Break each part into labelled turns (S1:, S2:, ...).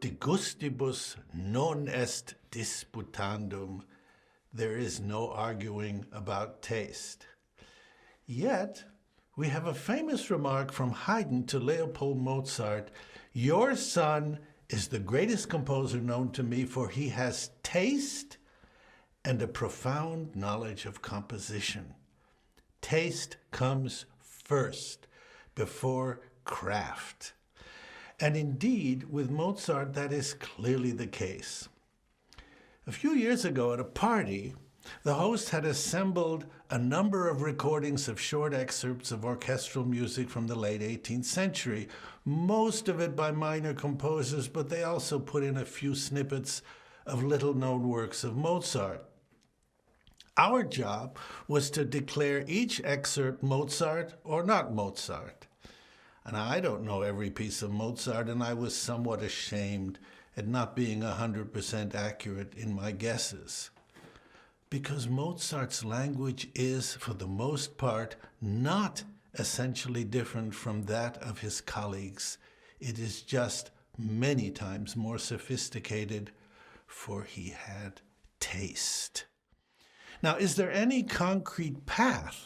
S1: De gustibus non est disputandum. There is no arguing about taste. Yet, we have a famous remark from Haydn to Leopold Mozart: "Your son is the greatest composer known to me, for he has taste and a profound knowledge of composition." Taste comes first, before craft. And indeed, with Mozart, that is clearly the case. A few years ago at a party, the host had assembled a number of recordings of short excerpts of orchestral music from the late 18th century, most of it by minor composers, but they also put in a few snippets of little-known works of Mozart. Our job was to declare each excerpt Mozart or not Mozart. And I don't know every piece of Mozart, and I was somewhat ashamed at not being 100% accurate in my guesses. Because Mozart's language is, for the most part, not essentially different from that of his colleagues. It is just many times more sophisticated, for he had taste. Now, is there any concrete path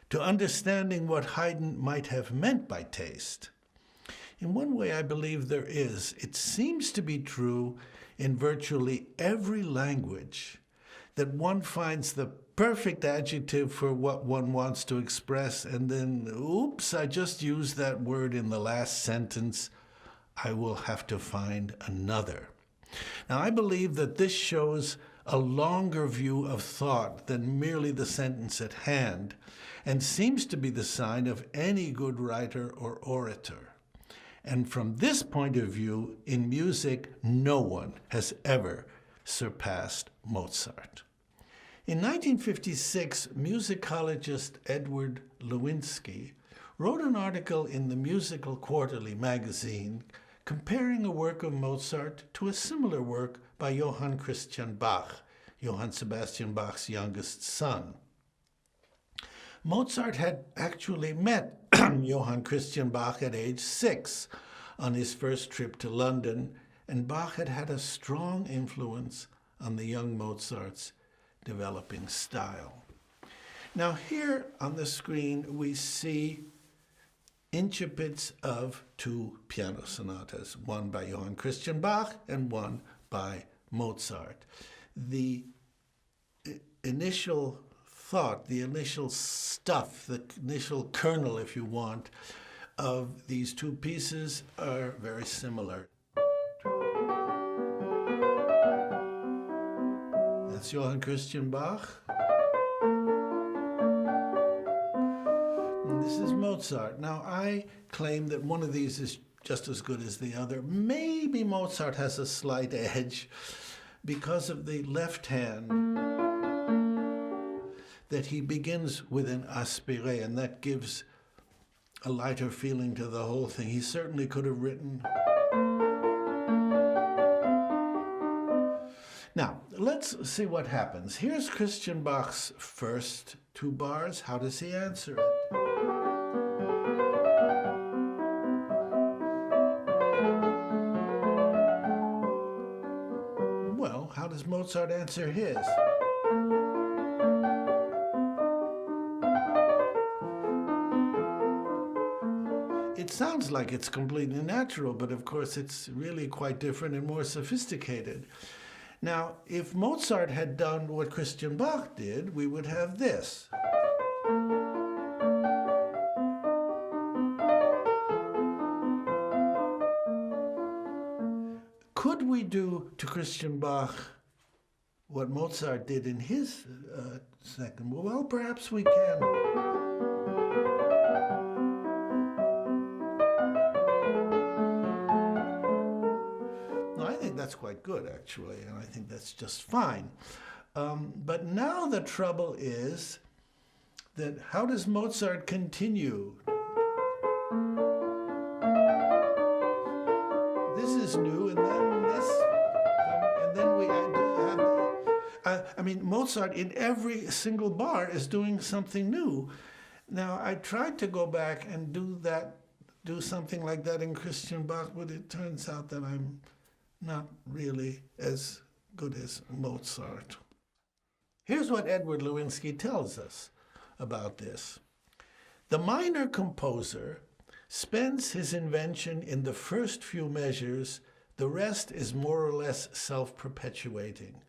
S1: to understanding what Haydn might have meant by taste? In one way, I believe there is. It seems to be true in virtually every language that one finds the perfect adjective for what one wants to express, and then, oops, I just used that word in the last sentence. I will have to find another. Now, I believe that this shows a longer view of thought than merely the sentence at hand, and seems to be the sign of any good writer or orator. And from this point of view, in music, no one has ever surpassed Mozart. In 1956, musicologist Edward Lewinsky wrote an article in the Musical Quarterly magazine comparing a work of Mozart to a similar work by Johann Christian Bach, Johann Sebastian Bach's youngest son. Mozart had actually met Johann Christian Bach at age 6 on his first trip to London, and Bach had had a strong influence on the young Mozart's developing style. Now here on the screen we see incipits of two piano sonatas, one by Johann Christian Bach and one by Mozart. The initial thought, the initial stuff, the initial kernel, if you want, of these two pieces are very similar. That's Johann Christian Bach. And this is Mozart. Now, I claim that one of these is just as good as the other. Maybe Mozart has a slight edge because of the left hand, that he begins with an aspiré, and that gives a lighter feeling to the whole thing. He certainly could have written. Now, let's see what happens. Here's Christian Bach's first two bars. How does he answer it? Well, how does Mozart answer his? It sounds like it's completely natural, but of course it's really quite different and more sophisticated. Now, if Mozart had done what Christian Bach did, we would have this. Could we do to Christian Bach what Mozart did in his second? Well, perhaps we can. That's quite good, actually, and I think that's just fine. But now the trouble is that how does Mozart continue? I mean, Mozart in every single bar is doing something new. Now, I tried to go back and do something like that in Christian Bach, but it turns out that I'm not really as good as Mozart. Here's what Edward Lewinsky tells us about this. The minor composer spends his invention in the first few measures. The rest is more or less self-perpetuating.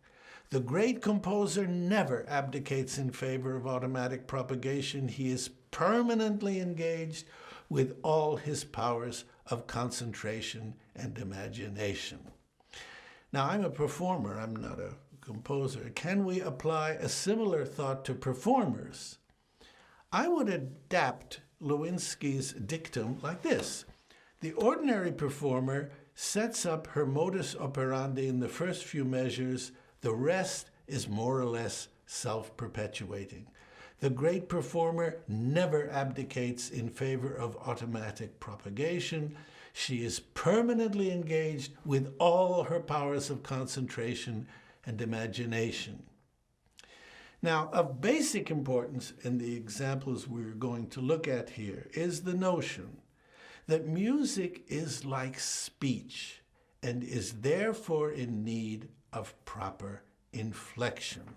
S1: The great composer never abdicates in favor of automatic propagation. He is permanently engaged with all his powers of concentration and imagination. Now, I'm a performer, I'm not a composer. Can we apply a similar thought to performers? I would adapt Lewinsky's dictum like this. The ordinary performer sets up her modus operandi in the first few measures. The rest is more or less self-perpetuating. The great performer never abdicates in favor of automatic propagation. She is permanently engaged with all her powers of concentration and imagination. Now, of basic importance in the examples we're going to look at here is the notion that music is like speech and is therefore in need of proper inflection.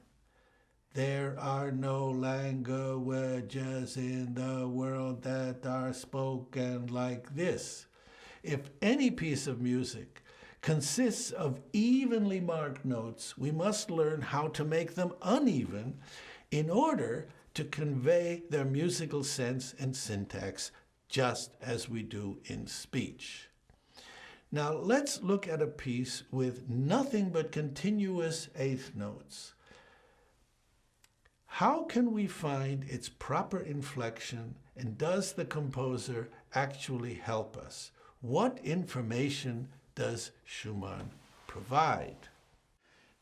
S1: There are no languages in the world that are spoken like this. If any piece of music consists of evenly marked notes, we must learn how to make them uneven in order to convey their musical sense and syntax, just as we do in speech. Now let's look at a piece with nothing but continuous eighth notes. How can we find its proper inflection, and does the composer actually help us? What information does Schumann provide?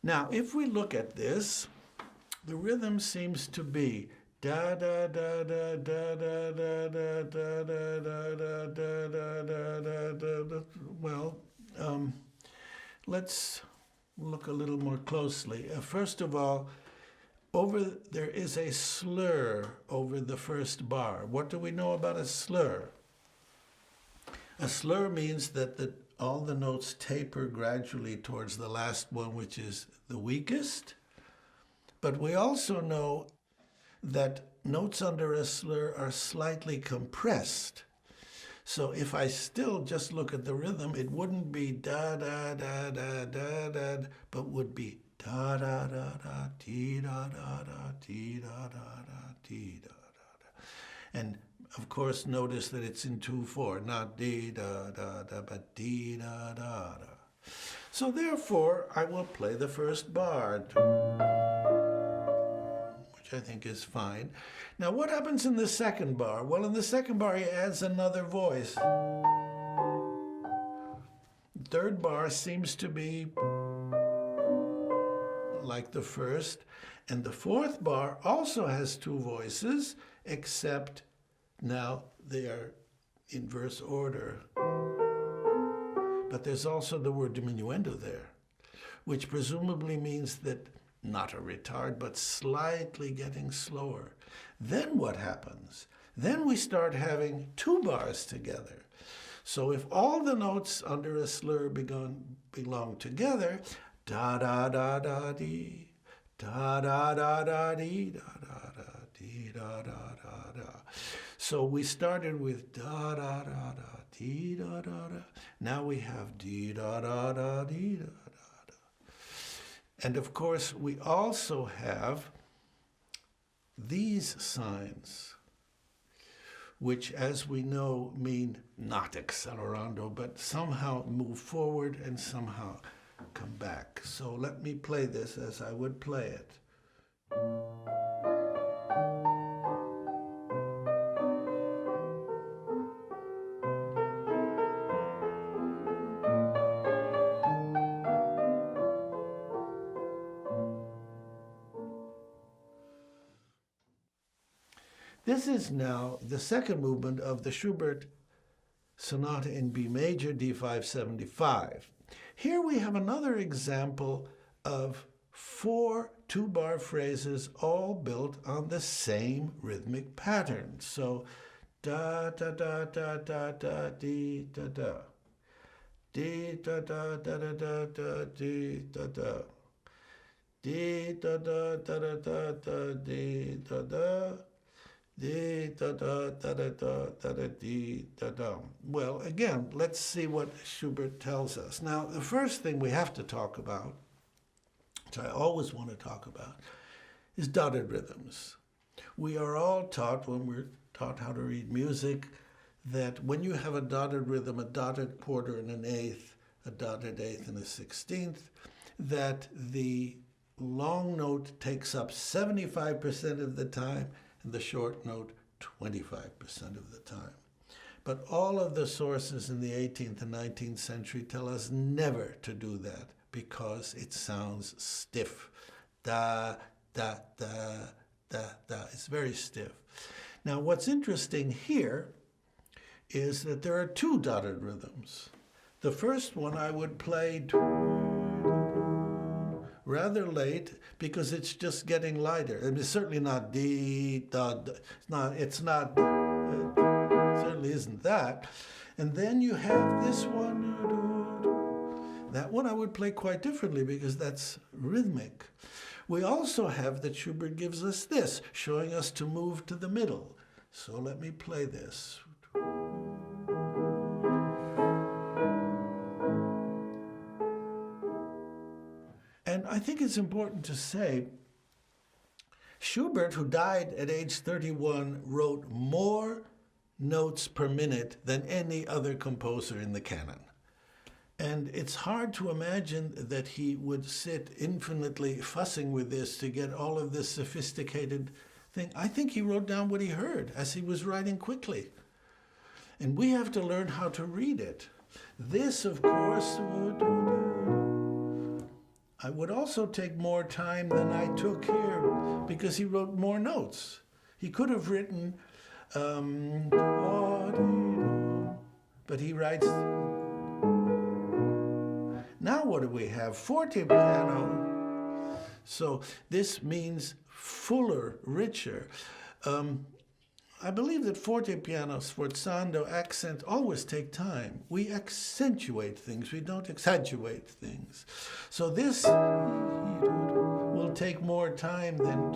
S1: Now, if we look at this, the rhythm seems to be da da da da da da da da da da da da da da. Well, let's look a little more closely. First of all, there is a slur over the first bar. What do we know about a slur? A slur means that all the notes taper gradually towards the last one, which is the weakest. But we also know that notes under a slur are slightly compressed. So if I still just look at the rhythm, it wouldn't be da da da da da da, but would be da da da da dee da da da dee da da da dee da da da. And of course, notice that it's in 2/4, not dee da da da, but dee da da da. So therefore, I will play the first bar, which I think is fine. Now, what happens in the second bar? Well, in the second bar, he adds another voice. Third bar seems to be like the first, and the fourth bar also has two voices, except now they are in verse order. But there's also the word diminuendo there, which presumably means that not a retard, but slightly getting slower. Then what happens? Then we start having two bars together. So if all the notes under a slur belong together, da da da da dee, da da da da dee, da da da dee, da da da da. So we started with da da da da dee da da da. Now we have dee da da da dee da da da. And of course we also have these signs, which, as we know, mean not accelerando, but somehow move forward and somehow come back. So let me play this as I would play it. This is now the second movement of the Schubert Sonata in B major, D575. Here we have another example of 4 two-bar phrases all built on the same rhythmic pattern. So da da da da da da dee da da. Dee da da da da da da dee da da. Dee da da da da da da dee da da. Dee da da da da da da da dee da da. Well, again, let's see what Schubert tells us. Now, the first thing we have to talk about, which I always want to talk about, is dotted rhythms. We are all taught, when we're taught how to read music, that when you have a dotted rhythm, a dotted quarter and an eighth, a dotted eighth and a 16th, that the long note takes up 75% of the time and the short note 25% of the time. But all of the sources in the 18th and 19th century tell us never to do that because it sounds stiff. Da, da, da, da, da. It's very stiff. Now, what's interesting here is that there are 2 dotted rhythms. The first one I would play rather late because it's just getting lighter. And it's certainly not dee, da, da. It's not, certainly isn't that. And then you have this one. That one I would play quite differently because that's rhythmic. We also have that Schubert gives us this, showing us to move to the middle. So let me play this. And I think it's important to say, Schubert, who died at age 31, wrote more notes per minute than any other composer in the canon. And it's hard to imagine that he would sit infinitely fussing with this to get all of this sophisticated thing. I think he wrote down what he heard as he was writing quickly. And we have to learn how to read it. This, of course, I would also take more time than I took here because he wrote more notes. He could have written, but he writes. Now what do we have? Forte piano. So this means fuller, richer. I believe that forte piano, sforzando, accent always take time. We accentuate things, we don't exaggerate things. So this will take more time than...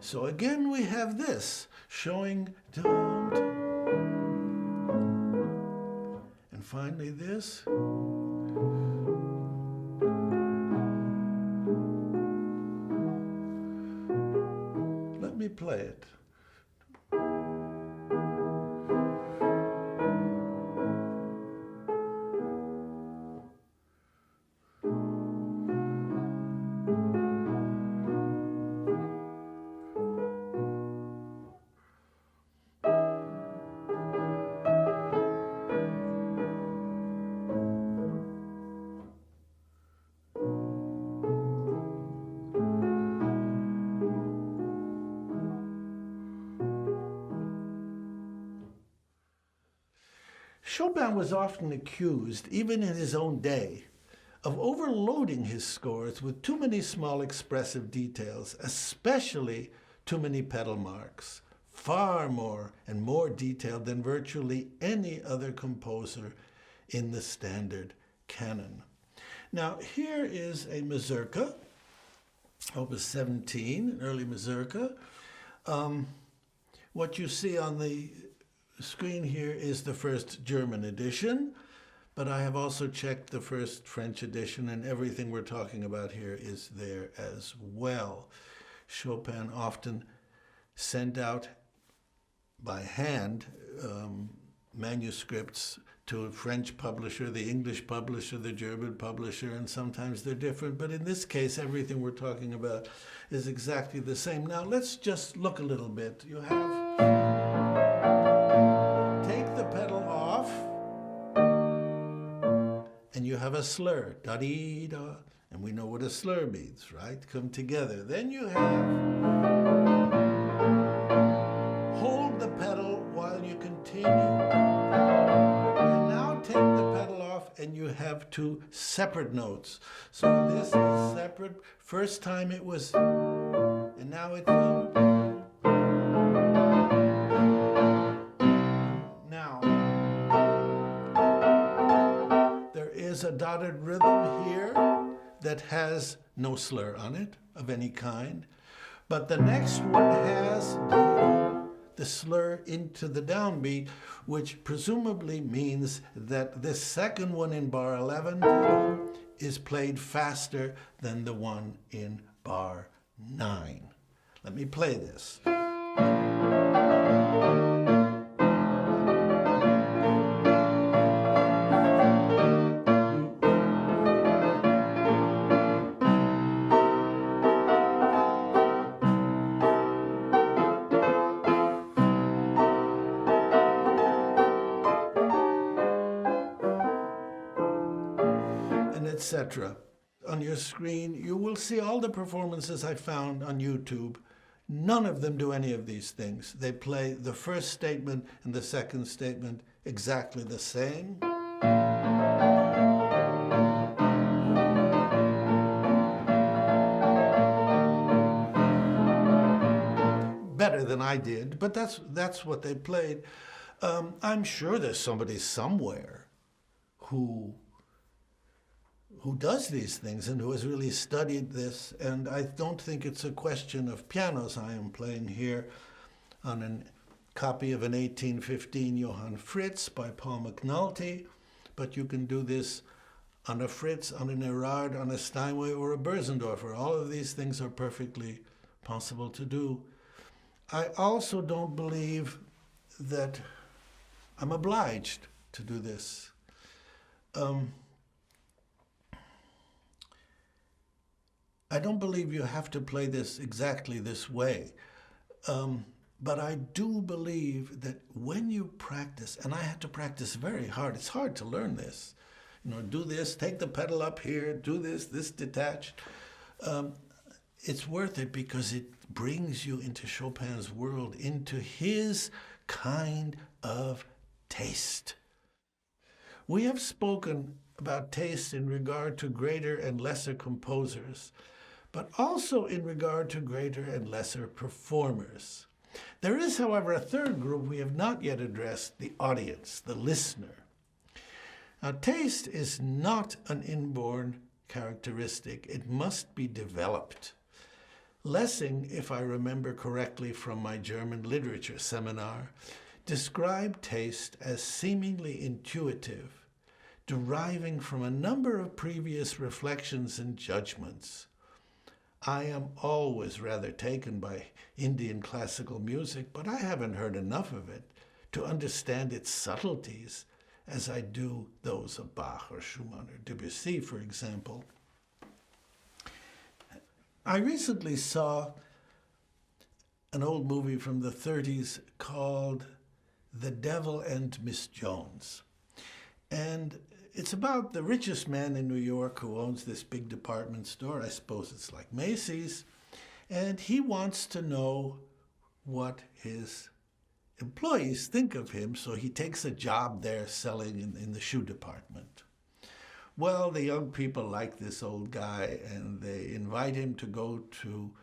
S1: So again we have this, showing... And finally this... Let me play it. Chopin was often accused, even in his own day, of overloading his scores with too many small expressive details, especially too many pedal marks, far more and more detailed than virtually any other composer in the standard canon. Now, here is a mazurka, Opus 17, an early mazurka. What you see on the screen here is the first German edition, but I have also checked the first French edition, and everything we're talking about here is there as well. Chopin often sent out by hand manuscripts to a French publisher, the English publisher, the German publisher, and sometimes they're different, but in this case, everything we're talking about is exactly the same. Now, let's just look a little bit. You have... And you have a slur, da-dee-da, and we know what a slur means, right? Come together. Then you have, hold the pedal while you continue. you have two separate notes. So this is separate. First time it was, and now it's now. There is a dotted rhythm here that has no slur on it of any kind, but the next one has the slur into the downbeat, which presumably means that this second one in bar 11 is played faster than the one in bar 9. Let me play this. Etc. On your screen, you will see all the performances I found on YouTube. None of them do any of these things. They play the first statement and the second statement exactly the same. Better than I did, but that's what they played. I'm sure there's somebody somewhere who does these things and who has really studied this, and I don't think it's a question of pianos. I am playing here on a copy of an 1815 Johann Fritz by Paul McNulty, but you can do this on a Fritz, on an Erard, on a Steinway, or a Bösendorfer. All of these things are perfectly possible to do. I also don't believe that I'm obliged to do this. I don't believe you have to play this exactly this way, but I do believe that when you practice, and I had to practice very hard, it's hard to learn this, you know, do this, take the pedal up here, do this detached. It's worth it because it brings you into Chopin's world, into his kind of taste. We have spoken about taste in regard to greater and lesser composers, but also in regard to greater and lesser performers. There is, however, a third group we have not yet addressed, the audience, the listener. Now, taste is not an inborn characteristic. It must be developed. Lessing, if I remember correctly from my German literature seminar, described taste as seemingly intuitive, deriving from a number of previous reflections and judgments. I am always rather taken by Indian classical music, but I haven't heard enough of it to understand its subtleties as I do those of Bach or Schumann or Debussy, for example. I recently saw an old movie from the 30s called The Devil and Miss Jones. And it's about the richest man in New York who owns this big department store. I suppose it's like Macy's. And he wants to know what his employees think of him, so he takes a job there selling in the shoe department. Well, the young people like this old guy, and they invite him to go to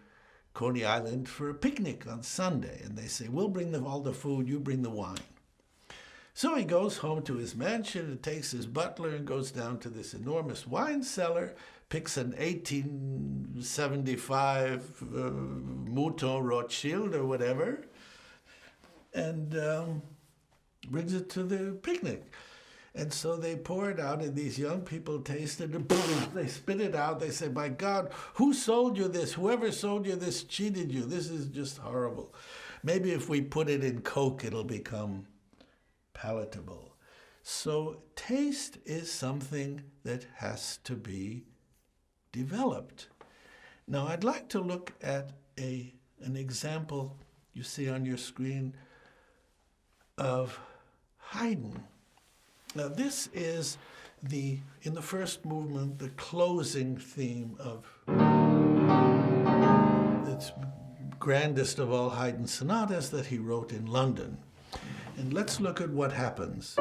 S1: Coney Island for a picnic on Sunday. And they say, we'll bring all the food, you bring the wine. So he goes home to his mansion and takes his butler and goes down to this enormous wine cellar, picks an 1875 Mouton Rothschild or whatever, and brings it to the picnic. And so they pour it out, and these young people taste it, and boom, they spit it out. They say, my God, who sold you this? Whoever sold you this cheated you. This is just horrible. Maybe if we put it in Coke, it'll become palatable. So taste is something that has to be developed. Now, I'd like to look at an example you see on your screen of Haydn. Now, this is in the first movement, the closing theme of its grandest of all Haydn sonatas that he wrote in London. And let's look at what happens.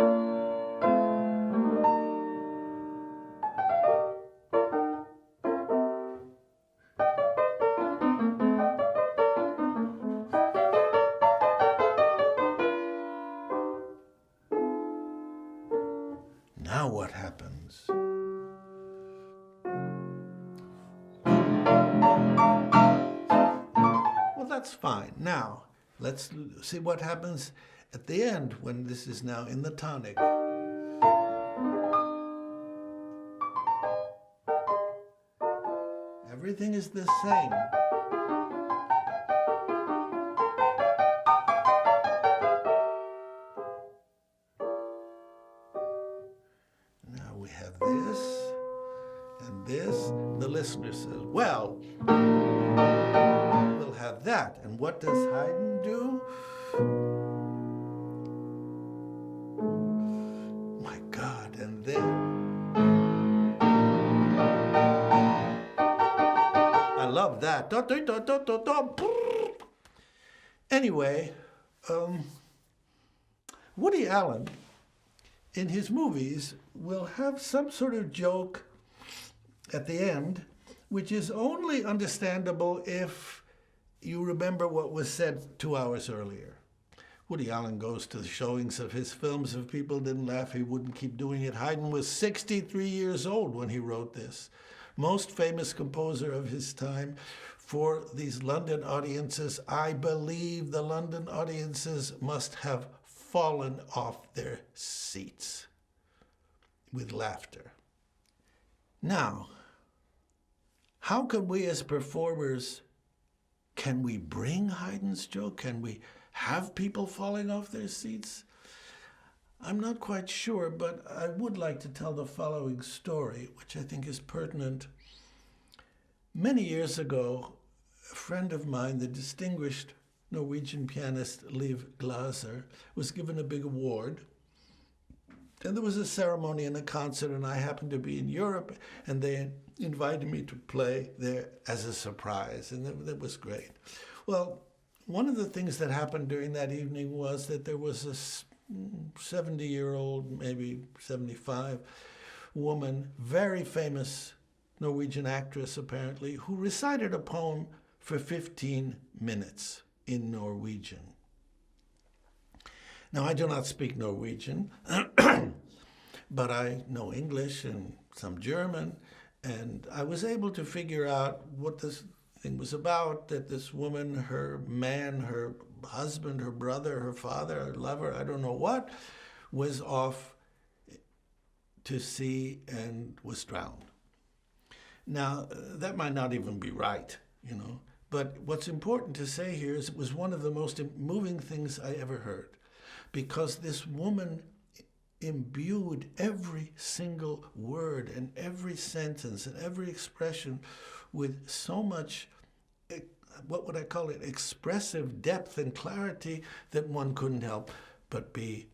S1: Now what happens? Well, that's fine. Now, let's see what happens at the end when this is now in the tonic. Everything is the same. Now we have this and this. The listener says, well, we'll have that. And what does Haydn do? My God, and then I love that. Anyway, Woody Allen, in his movies, will have some sort of joke at the end, which is only understandable if you remember what was said 2 hours earlier. Woody Allen goes to the showings of his films. If people didn't laugh, he wouldn't keep doing it. Haydn was 63 years old when he wrote this. Most famous composer of his time. For these London audiences, I believe the London audiences must have fallen off their seats with laughter. Now, how can we as performers, can we bring Haydn's joke? Can we have people falling off their seats? I'm not quite sure, but I would like to tell the following story, which I think is pertinent. Many years ago, a friend of mine, the distinguished Norwegian pianist Liv Glaser, was given a big award. And there was a ceremony and a concert, and I happened to be in Europe, and they invited me to play there as a surprise, and that was great. Well, one of the things that happened during that evening was that there was a 70-year-old, maybe 75, woman, very famous Norwegian actress apparently, who recited a poem for 15 minutes in Norwegian. Now, I do not speak Norwegian, but I know English and some German, and I was able to figure out what this thing was about, that this woman, her man, her husband, her brother, her father, her lover, I don't know what, was off to sea and was drowned. Now, that might not even be right, you know, but what's important to say here is it was one of the most moving things I ever heard, because this woman imbued every single word and every sentence and every expression with so much, what would I call it, expressive depth and clarity that one couldn't help but be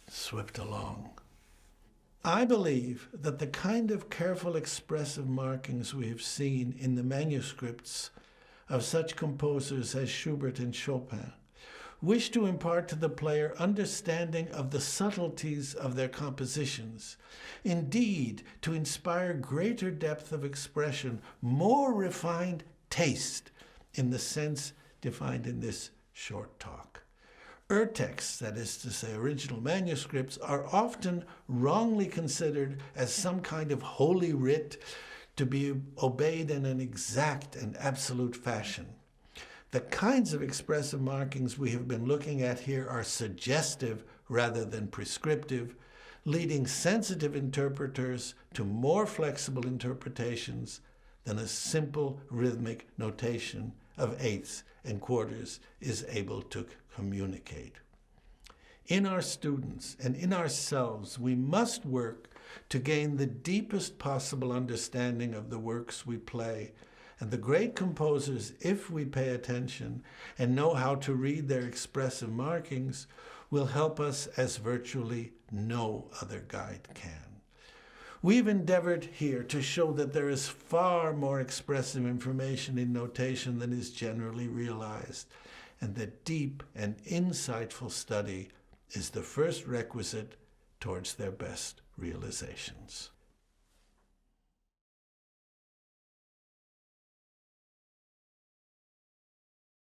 S1: swept along. I believe that the kind of careful expressive markings we have seen in the manuscripts of such composers as Schubert and Chopin wish to impart to the player understanding of the subtleties of their compositions, indeed to inspire greater depth of expression, more refined taste in the sense defined in this short talk. Urtexts, that is to say original manuscripts, are often wrongly considered as some kind of holy writ to be obeyed in an exact and absolute fashion. The kinds of expressive markings we have been looking at here are suggestive rather than prescriptive, leading sensitive interpreters to more flexible interpretations than a simple rhythmic notation of eighths and quarters is able to communicate. In our students and in ourselves, we must work to gain the deepest possible understanding of the works we play. And the great composers, if we pay attention and know how to read their expressive markings, will help us as virtually no other guide can. We've endeavored here to show that there is far more expressive information in notation than is generally realized, and that deep and insightful study is the first requisite towards their best realizations.